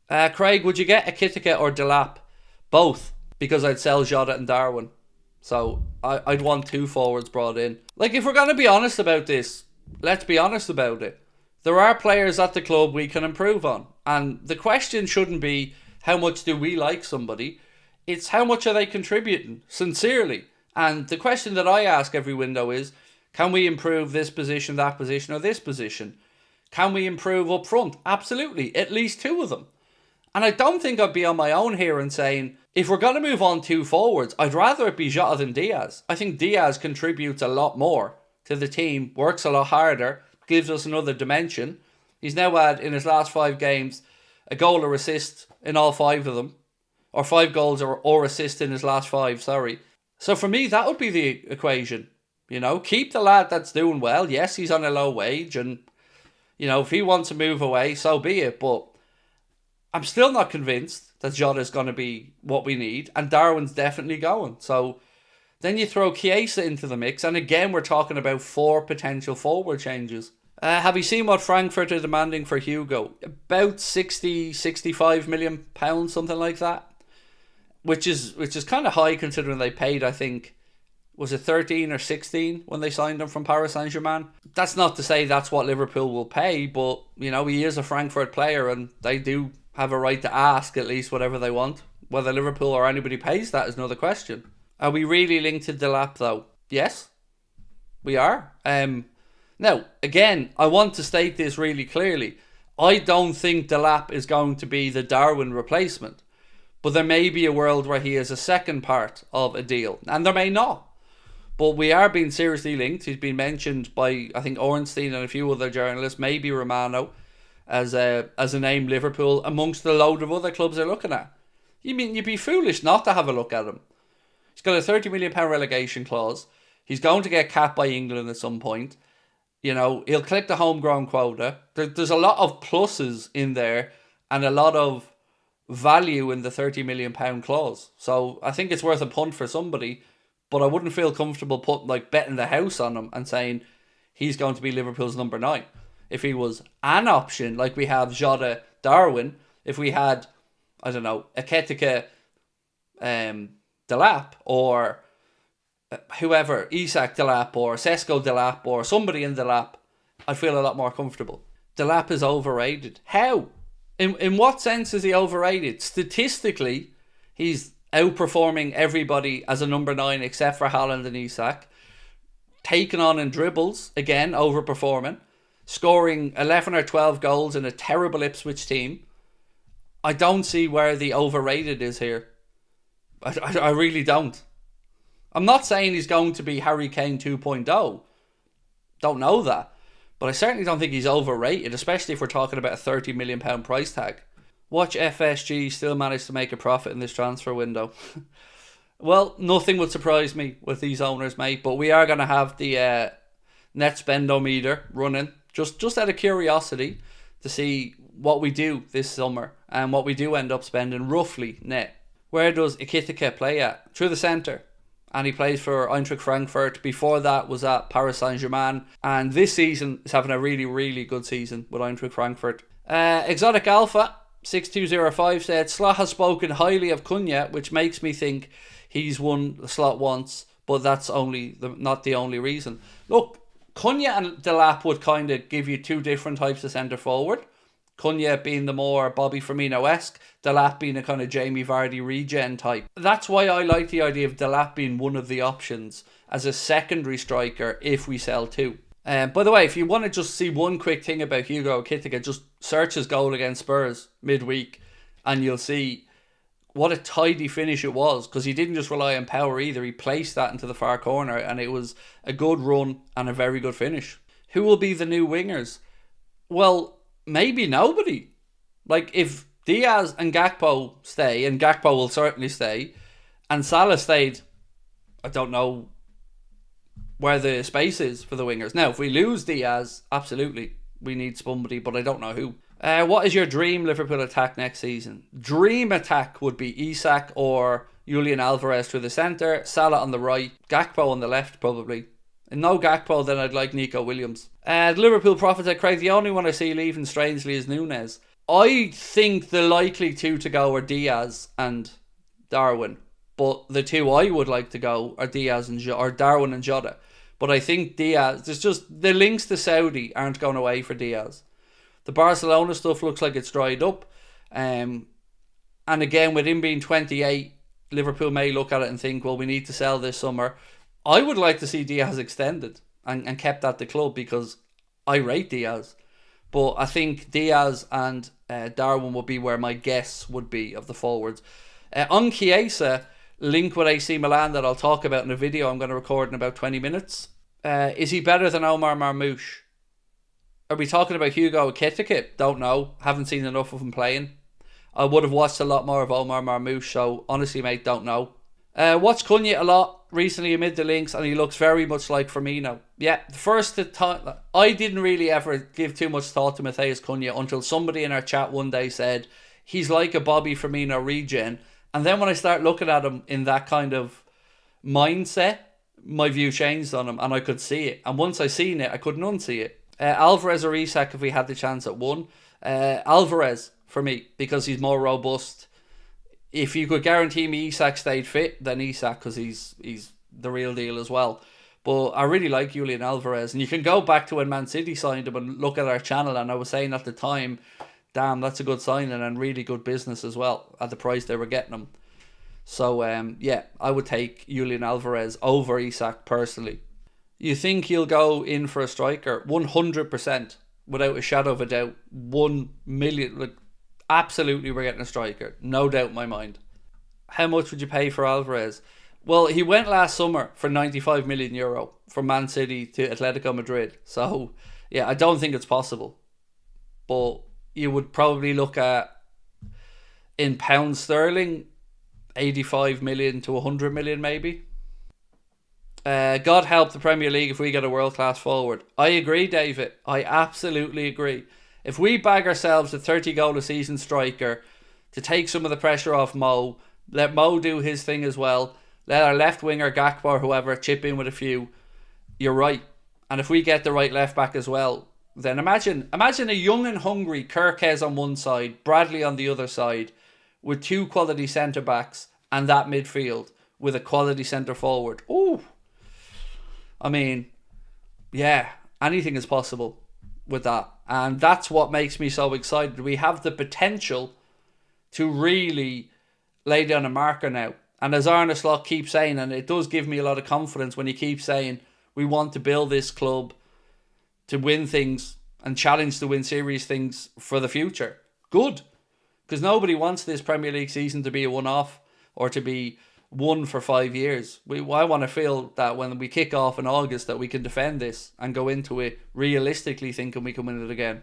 Craig, would you get Ekitike or Delap? Both, because I'd sell Jota and Darwin. So I'd want two forwards brought in. Like, if we're going to be honest about this, let's be honest about it. There are players at the club we can improve on. And the question shouldn't be how much do we like somebody. It's how much are they contributing, sincerely. And the question that I ask every window is, can we improve this position, that position, or this position? Can we improve up front? Absolutely. At least two of them. And I don't think I'd be on my own here and saying, if we're going to move on two forwards, I'd rather it be Jota than Diaz. I think Diaz contributes a lot more to the team, works a lot harder, gives us another dimension. He's now had, in his last 5 games, a goal or assist in all 5 of them. Or 5 goals or assists in his last 5, sorry. So for me, that would be the equation. You know, keep the lad that's doing well. Yes, he's on a low wage, and, you know, if he wants to move away, so be it. But I'm still not convinced that Jota's going to be what we need, and Darwin's definitely going. So then you throw Chiesa into the mix, and again, we're talking about 4 potential forward changes. Have you seen what Frankfurt are demanding for Hugo? About 65 million pounds, something like that. Which is kind of high considering they paid, I think, was it 13 or 16 when they signed him from Paris Saint-Germain? That's not to say that's what Liverpool will pay, but, you know, he is a Frankfurt player and they do have a right to ask at least whatever they want. Whether Liverpool or anybody pays that is another question. Are we really linked to Delap though? Yes, we are. Now, again, I want to state this really clearly. I don't think Delap is going to be the Darwin replacement. But there may be a world where he is a second part of a deal. And there may not. But we are being seriously linked. He's been mentioned by, I think, Ornstein and a few other journalists, maybe Romano, as a name Liverpool, amongst the load of other clubs they're looking at. You mean you'd be foolish not to have a look at him. He's got a £30 million relegation clause. He's going to get capped by England at some point. You know, he'll collect the homegrown quota. There's a lot of pluses in there and a lot of value in the £30 million clause. So I think it's worth a punt for somebody, but I wouldn't feel comfortable putting, like, betting the house on him and saying he's going to be Liverpool's number 9. If he was an option, like we have Jota, Darwin, if we had, I don't know, Ekitike, Delap, or whoever, Isak Delap, or Sesko Delap, or somebody in Delap, I'd feel a lot more comfortable. Delap is overrated. How? In what sense is he overrated? Statistically, he's outperforming everybody as a number 9 except for Haaland and Isak. Taken on in dribbles, again, overperforming. Scoring 11 or 12 goals in a terrible Ipswich team. I don't see where the overrated is here. I really don't. I'm not saying he's going to be Harry Kane 2.0. Don't know that. But I certainly don't think he's overrated, especially if we're talking about a £30 million price tag. Watch FSG still manage to make a profit in this transfer window. Well, nothing would surprise me with these owners, mate. But we are going to have the net spendometer running, just out of curiosity, to see what we do this summer and what we do end up spending roughly net. Where does Ekitike play at? Through the centre. And he plays for Eintracht Frankfurt. Before that was at Paris Saint-Germain. And this season is having a really, really good season with Eintracht Frankfurt. Exotic Alpha 6205 said, Slot has spoken highly of Cunha, which makes me think he's won the slot once, but that's not the only reason. Look, Cunha and Delap would kind of give you 2 different types of centre forward. Cunha being the more Bobby Firmino-esque, Delap being a kind of Jamie Vardy regen type. That's why I like the idea of Delap being one of the options as a secondary striker if we sell 2. By the way, if you want to just see one quick thing about Hugo Ekitike, just search his goal against Spurs midweek and you'll see what a tidy finish it was, because he didn't just rely on power either. He placed that into the far corner and it was a good run and a very good finish. Who will be the new wingers? Well, maybe nobody. Like, if Diaz and Gakpo stay, and Gakpo will certainly stay, and Salah stayed, I don't know where the space is for the wingers. Now, if we lose Diaz, absolutely, we need somebody, but I don't know who. What is your dream Liverpool attack next season? Dream attack would be Isak or Julian Alvarez through the centre, Salah on the right, Gakpo on the left probably. And no Gakpo, then I'd like Nico Williams. Liverpool prophet said, Craig, the only one I see leaving strangely is Nunez. I think the likely two to go are Diaz and Darwin. But the two I would like to go are Diaz and or Darwin and Jota. But I think Diaz, there's just the links to Saudi aren't going away for Diaz. The Barcelona stuff looks like it's dried up. And again, with him being 28, Liverpool may look at it and think, well, we need to sell this summer. I would like to see Diaz extended and kept at the club because I rate Diaz. But I think Diaz and Darwin would be where my guess would be of the forwards. On Chiesa, link with AC Milan that I'll talk about in a video I'm going to record in about 20 minutes. Is he better than Omar Marmoush? Are we talking about Hugo Ekitike? Don't know. Haven't seen enough of him playing. I would have watched a lot more of Omar Marmoush, so honestly, mate, don't know. Watched Cunha a lot recently amid the links, and he looks very much like Firmino. Yeah, the first time, I didn't really ever give too much thought to Matheus Cunha until somebody in our chat one day said he's like a Bobby Firmino regen. And then when I start looking at him in that kind of mindset, my view changed on him and I could see it. And once I seen it, I couldn't unsee it. Alvarez or Isak if we had the chance at one. Alvarez for me because he's more robust. If you could guarantee me Isak stayed fit, then Isak because he's the real deal as well. But I really like Julian Alvarez. And you can go back to when Man City signed him and look at our channel. And I was saying at the time, damn, that's a good signing and really good business as well at the price they were getting him. So, yeah, I would take Julian Alvarez over Isak personally. You think he'll go in for a striker? 100%, without a shadow of a doubt. 1 million. Like, absolutely, we're getting a striker. No doubt in my mind. How much would you pay for Alvarez? Well, he went last summer for €95 million from Man City to Atletico Madrid. So, yeah, I don't think it's possible. But you would probably look at, in pounds sterling, 85 million to 100 million maybe. God help the Premier League if we get a world-class forward. I agree, David. I absolutely agree. If we bag ourselves a 30-goal-a-season striker to take some of the pressure off Mo, let Mo do his thing as well, let our left winger, Gakpo or whoever, chip in with a few, you're right. And if we get the right left-back as well, then imagine a young and hungry Kirkes on one side, Bradley on the other side, with two quality centre-backs and that midfield with a quality centre-forward. Ooh. I mean, yeah, anything is possible with that. And that's what makes me so excited. We have the potential to really lay down a marker now. And as Arne Slot keeps saying, and it does give me a lot of confidence when he keeps saying, we want to build this club to win things and challenge to win serious things for the future. Good. Because nobody wants this Premier League season to be a one-off or to be one for 5 years. I want to feel that when we kick off in August that we can defend this and go into it realistically thinking we can win it again.